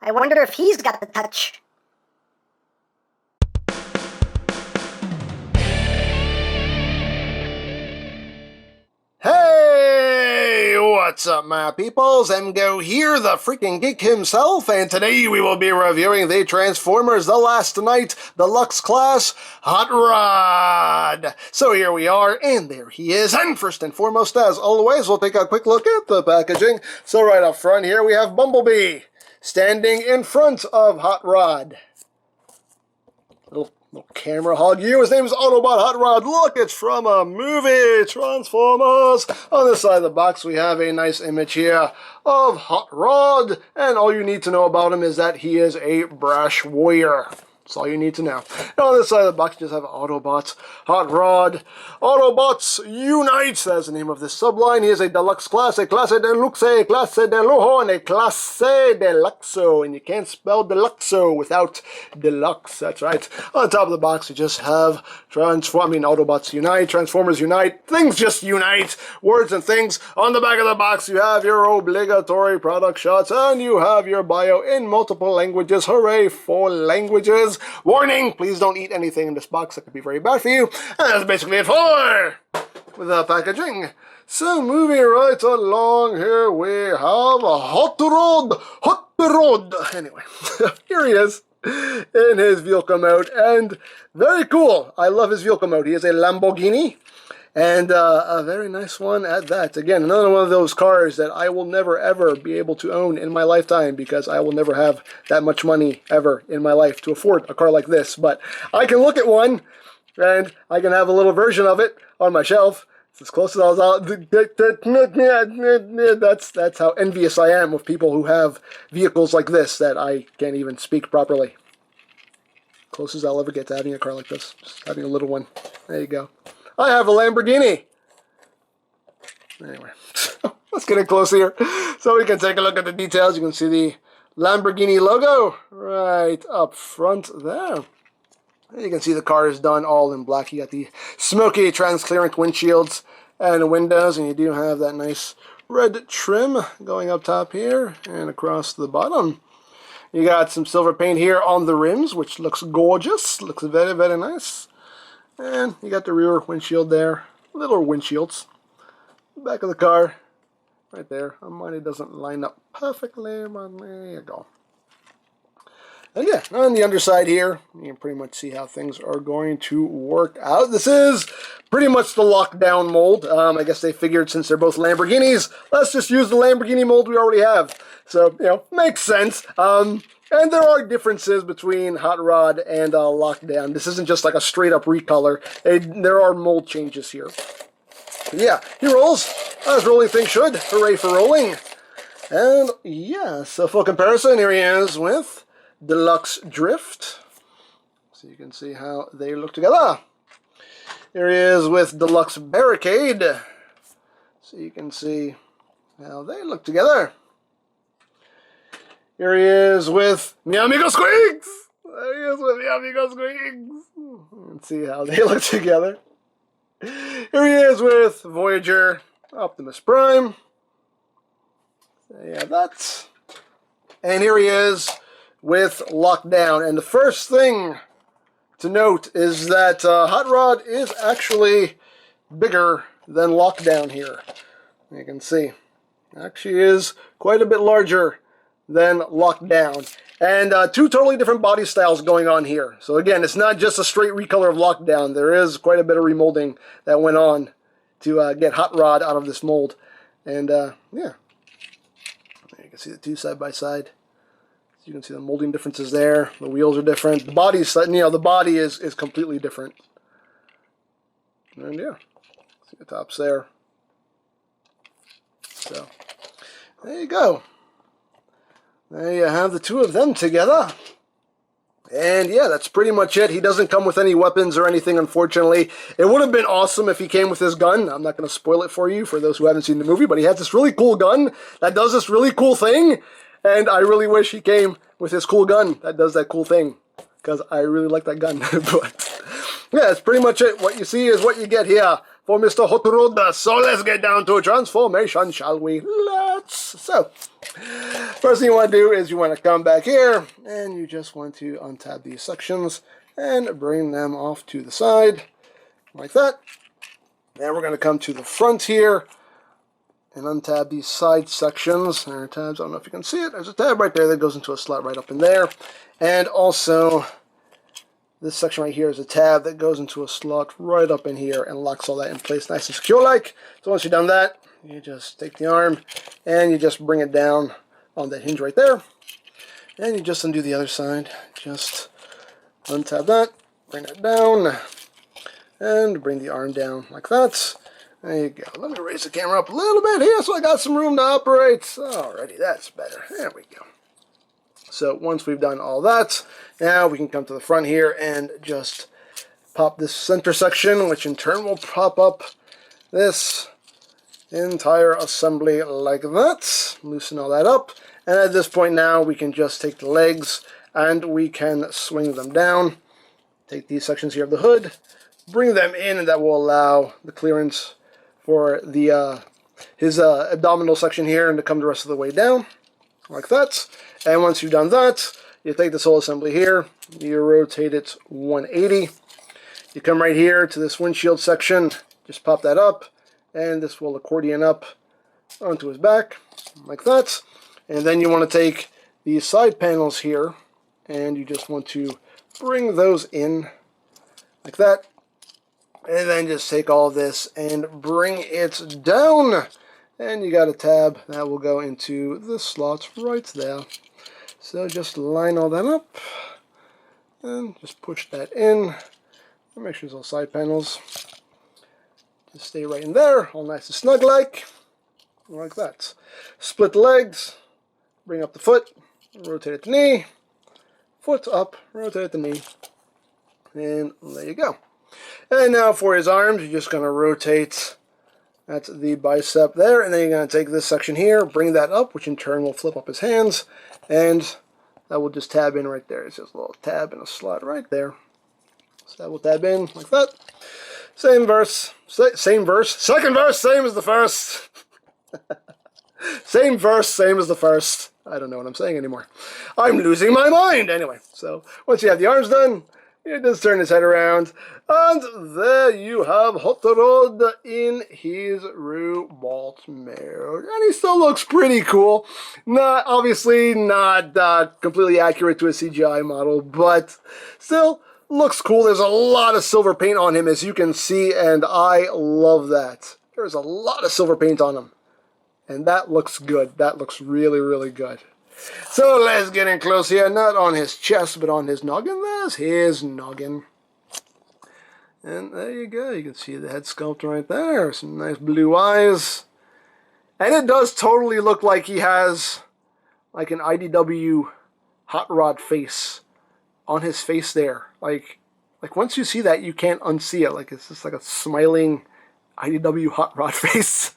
I wonder if he's got the touch. Hey, what's up, my peoples? EmGo here, the freaking geek himself, and today we will be reviewing the Transformers The Last Night Deluxe Class Hot Rod. So here we are, and there he is. And first and foremost, as always, we'll take a quick look at the packaging. So right up front here, we have Bumblebee standing in front of Hot Rod. Little camera hog you. His name is Autobot Hot Rod. Look, it's from a movie, Transformers. On this side of the box, we have a nice image here of Hot Rod. And all you need to know about him is that he is a brash warrior. That's all you need to know. And on this side of the box, you just have Autobots, Hot Rod. Autobots Unite, that's the name of this subline. He is a deluxe class, a classe deluxe, a classe de lujo, and a classe deluxo. And you can't spell deluxo without deluxe, that's right. On top of the box, you just have Autobots Unite, Transformers Unite, things just unite, words and things. On the back of the box, you have your obligatory product shots, and you have your bio in multiple languages. Hooray for languages. Warning, please don't eat anything in this box. That could be very bad for you. And that's basically it for the packaging. So moving right along here, we have a Hot Rod. Anyway, here he is in his vehicle mode, and very cool. I love his vehicle mode. He is a Lamborghini, and a very nice one at that. Again, another one of those cars that I will never ever be able to own in my lifetime, because I will never have that much money ever in my life to afford a car like this. But I can look at one, and I can have a little version of it on my shelf. It's as close as I was. That's how envious I am of people who have vehicles like this that I can't even speak properly. Closest I'll ever get to having a car like this. Just having a little one. There you go. I have a Lamborghini. Anyway, let's get it close here so we can take a look at the details. You can see the Lamborghini logo right up front there. And you can see the car is done all in black. You got the smoky transparent windshields and the windows, and you do have that nice red trim going up top here and across the bottom. You got some silver paint here on the rims, which looks gorgeous. Looks very, very nice. And you got the rear windshield there. Little windshields. Back of the car. Right there. Mine doesn't line up perfectly, but there you go. And yeah, on the underside here, you can pretty much see how things are going to work out. This is pretty much the lockdown mold. I guess they figured since they're both Lamborghinis, let's just use the Lamborghini mold we already have. So, you know, makes sense. And there are differences between Hot Rod and Lockdown. This isn't just like a straight-up recolor. There are mold changes here. Yeah, he rolls as rolling things should. Hooray for rolling. And yeah, so for comparison, here he is with Deluxe Drift. So you can see how they look together. Here he is with Deluxe Barricade. So you can see how they look together. Here he is with EmGo's Squeaks. There he is with EmGo's Squeaks. Let's see how they look together. Here he is with Voyager Optimus Prime. So yeah, that's. And here he is with Lockdown. And the first thing to note is that Hot Rod is actually bigger than Lockdown here. You can see. Actually is quite a bit larger than Lockdown. And two totally different body styles going on here. So again, it's not just a straight recolor of Lockdown. There is quite a bit of remolding that went on to get Hot Rod out of this mold. And yeah, you can see the two side by side. So you can see the molding differences there. The wheels are different. The body's, you know, the body is completely different. And yeah, see the tops there. So there you go. There you have the two of them together. And yeah, that's pretty much it. He doesn't come with any weapons or anything, unfortunately. It would have been awesome if he came with his gun. I'm not going to spoil it for you, for those who haven't seen the movie, but he has this really cool gun that does this really cool thing. And I really wish he came with his cool gun that does that cool thing, because I really like that gun. But yeah, that's pretty much it. What you see is what you get here for Mr. Hot-Rod. So let's get down to a transformation, shall we? Let's. So, first thing you want to do is you want to come back here, and you just want to untab these sections and bring them off to the side, like that. Then we're going to come to the front here and untab these side sections. There are tabs, I don't know if you can see it. There's a tab right there that goes into a slot right up in there. And also, this section right here is a tab that goes into a slot right up in here and locks all that in place nice and secure like. So once you've done that, you just take the arm and you just bring it down on that hinge right there. And you just undo the other side. Just untab that, bring that down, and bring the arm down like that. There you go. Let me raise the camera up a little bit here so I got some room to operate. Alrighty, that's better. There we go. So once we've done all that, now we can come to the front here and just pop this center section, which in turn will prop up this entire assembly like that. Loosen all that up. And at this point now, we can just take the legs and we can swing them down. Take these sections here of the hood, bring them in, and that will allow the clearance for the his abdominal section here and to come the rest of the way down, like that. And once you've done that, you take this whole assembly here, you rotate it 180. You come right here to this windshield section, just pop that up, and this will accordion up onto his back, like that. And then you want to take these side panels here, and you just want to bring those in, like that. And then just take all of this and bring it down. And you got a tab that will go into the slots right there. So just line all that up and just push that in. And make sure there's all side panels. Just stay right in there, all nice and snug like that. Split the legs, bring up the foot, rotate at the knee, foot up, rotate at the knee, and there you go. And now for his arms, you're just going to rotate at the bicep there, and then you're going to take this section here, bring that up, which in turn will flip up his hands, and that will just tab in right there. It's just a little tab in a slot right there. So that will tab in like that. Same verse, second verse, same as the first. Same verse, same as the first. I don't know what I'm saying anymore. I'm losing my mind. Anyway, so once you have the arms done, you just turn his head around, and there you have Hot Rod in his robot mode. And he still looks pretty cool. Not, obviously not completely accurate to a CGI model, but still looks cool. There's a lot of silver paint on him, as you can see, and I love that. There's a lot of silver paint on him, and that looks good. That looks really, really good. So let's get in close here, not on his chest, but on his noggin. There's his noggin. And there you go, you can see the head sculpt right there. Some nice blue eyes. And it does totally look like he has like an IDW Hot Rod face on his face there. Like once you see that, you can't unsee it. Like it's just like a smiling IDW Hot Rod face.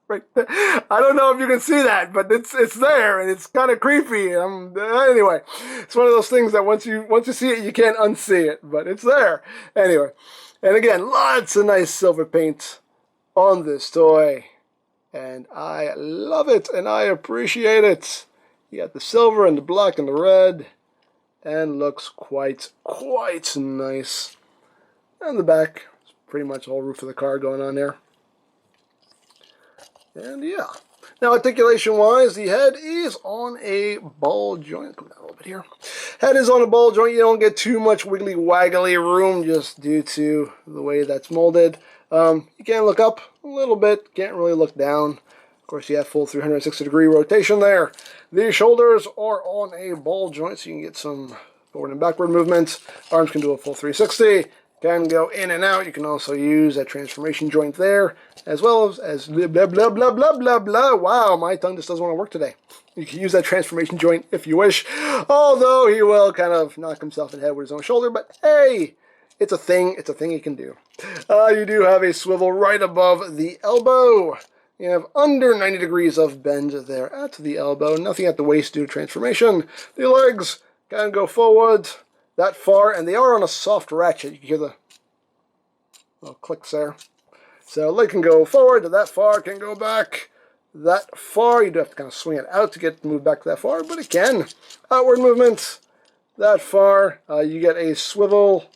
Right there. I don't know if you can see that, but it's there, and it's kind of creepy. Anyway, it's one of those things that once you see it, you can't unsee it, but it's there. Anyway, and again, lots of nice silver paint on this toy, and I love it, and I appreciate it. You got the silver and the black and the red, and looks quite nice. And the back, it's pretty much the whole roof of the car going on there. And yeah. Now, articulation-wise, the head is on a ball joint. Come down a little bit here. Head is on a ball joint. You don't get too much wiggly-waggly room just due to the way that's molded. You can look up a little bit. Can't really look down. Of course, you have full 360-degree rotation there. The shoulders are on a ball joint, so you can get some forward and backward movement. Arms can do a full 360. Can go in and out. You can also use that transformation joint there, as well as blah, blah, blah, blah, blah, blah, blah. Wow, my tongue just doesn't want to work today. You can use that transformation joint if you wish, although he will kind of knock himself in the head with his own shoulder, but hey, it's a thing he can do. You do have a swivel right above the elbow. You have under 90 degrees of bend there at the elbow. Nothing at the waist due to transformation. The legs can go forward that far, and they are on a soft ratchet. You can hear the little clicks there. So leg can go forward, that far, can go back that far. You do have to kind of swing it out to get to move back that far, but it can. Outward movement that far. You get a swivel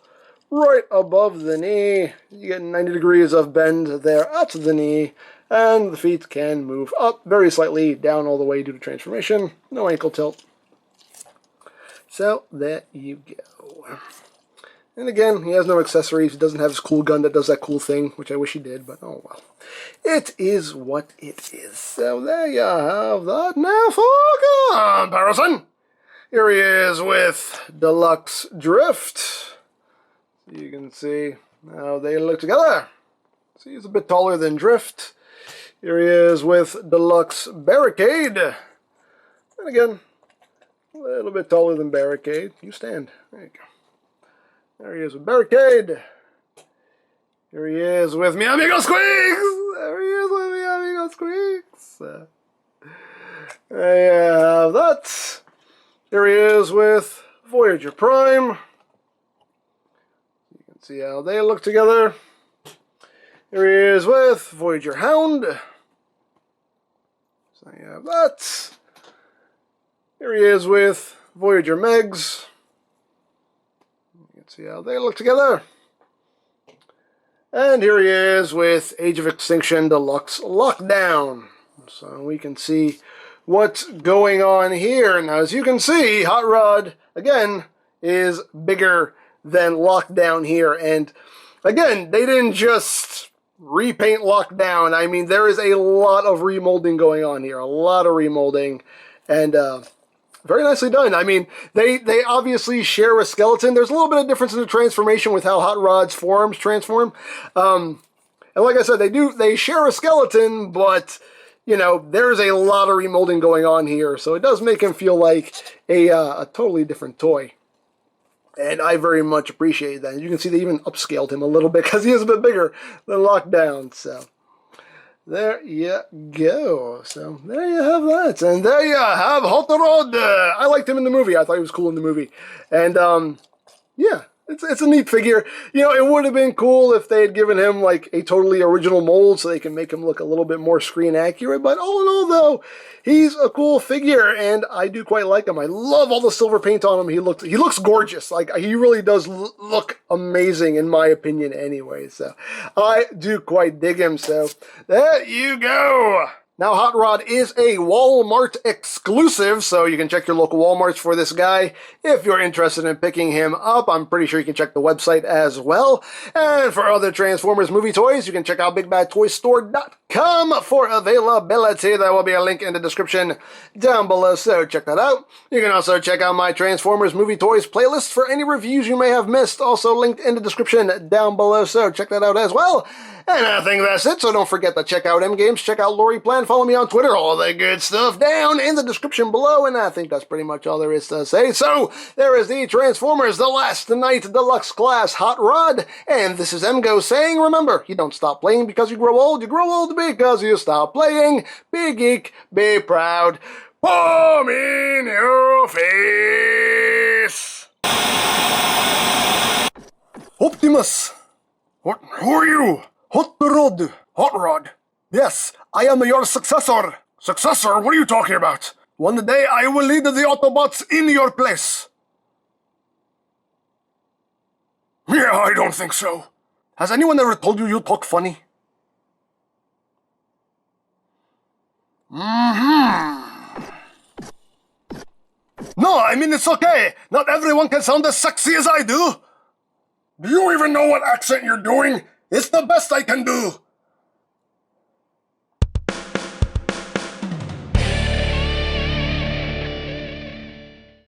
right above the knee. You get 90 degrees of bend there at the knee. And the feet can move up very slightly, down all the way due to transformation. No ankle tilt. So there you go. And again, he has no accessories. He doesn't have his cool gun that does that cool thing, which I wish he did, but oh well. It is what it is. So there you have that. Now for comparison. Here he is with Deluxe Drift. You can see how they look together. See, he's a bit taller than Drift. Here he is with Deluxe Barricade. And again, a little bit taller than Barricade. You stand. There you go. There he is with Barricade. Here he is with Mi Amigo Squeaks. There he is with Mi Amigo Squeaks. There you have that. Here he is with Voyager Prime. You can see how they look together. Here he is with Voyager Hound. So you have that. Here he is with Voyager Megs. You can see how they look together. And here he is with Age of Extinction Deluxe Lockdown. So we can see what's going on here. Now, as you can see, Hot Rod, again, is bigger than Lockdown here. And again, they didn't just repaint Lockdown. I mean, there is a lot of remolding going on here. A lot of remolding. And very nicely done. I mean, they obviously share a skeleton. There's a little bit of difference in the transformation with how Hot Rod's forms transform. And like I said, they share a skeleton, but you know, there's a lot of remolding going on here. So it does make him feel like a totally different toy. And I very much appreciate that. You can see they even upscaled him a little bit because he is a bit bigger than Lockdown. So there you go. So there you have that. And there you have Hot Rod. I liked him in the movie. I thought he was cool in the movie. And yeah, it's a neat figure. You know, it would have been cool if they had given him like a totally original mold so they can make him look a little bit more screen accurate. But all in all, though, he's a cool figure, and I do quite like him. I love all the silver paint on him. He looks gorgeous. Like, he really does look amazing, in my opinion, anyway. So I do quite dig him. So there you go. Now, Hot Rod is a Walmart exclusive, so you can check your local Walmarts for this guy if you're interested in picking him up. I'm pretty sure you can check the website as well. And for other Transformers movie toys, you can check out BigBadToyStore.com for availability. There will be a link in the description down below, so check that out. You can also check out my Transformers movie toys playlist for any reviews you may have missed, also linked in the description down below, so check that out as well. And I think that's it, so don't forget to check out EmGo's, check out Lori Plan, follow me on Twitter, all that good stuff down in the description below, and I think that's pretty much all there is to say. So, there is the Transformers The Last Night Deluxe Class Hot Rod, and this is EmGo saying, remember, you don't stop playing because you grow old because you stop playing. Be geek, be proud, palm in your face. Optimus! What? Who are you? Hot Rod. Hot Rod. Yes, I am your successor. Successor? What are you talking about? One day I will lead the Autobots in your place. Yeah, I don't think so. Has anyone ever told you you talk funny? No, I mean, it's okay. Not everyone can sound as sexy as I do. Do you even know what accent you're doing? It's the best I can do.